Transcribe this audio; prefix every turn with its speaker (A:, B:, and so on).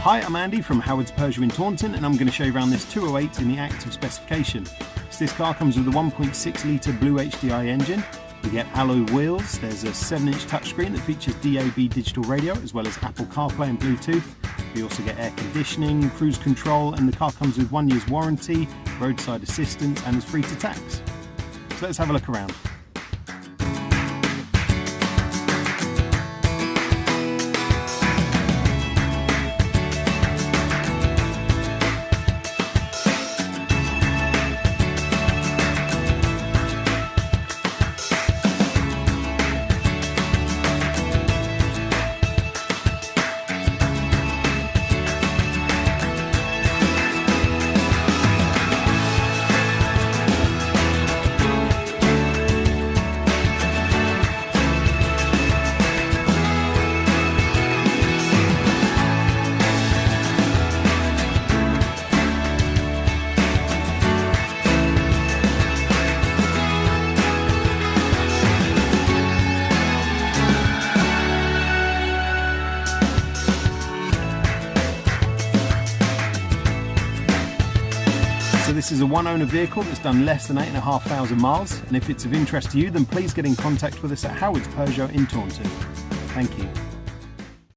A: Hi, I'm Andy from Howard's Peugeot in Taunton, and I'm going to show you around this 208 in the active specification. So this car comes with a 1.6 litre Blue HDI engine. You get alloy wheels, there's a 7-inch touchscreen that features DAB digital radio as well as Apple CarPlay and Bluetooth. You also get air conditioning, cruise control, and the car comes with 1 year's warranty, roadside assistance, and is free to tax. So let's have a look around. So this is a one-owner vehicle that's done less than 8,500 miles, and if it's of interest to you, then please get in contact with us at Howard's Peugeot in Taunton. Thank you.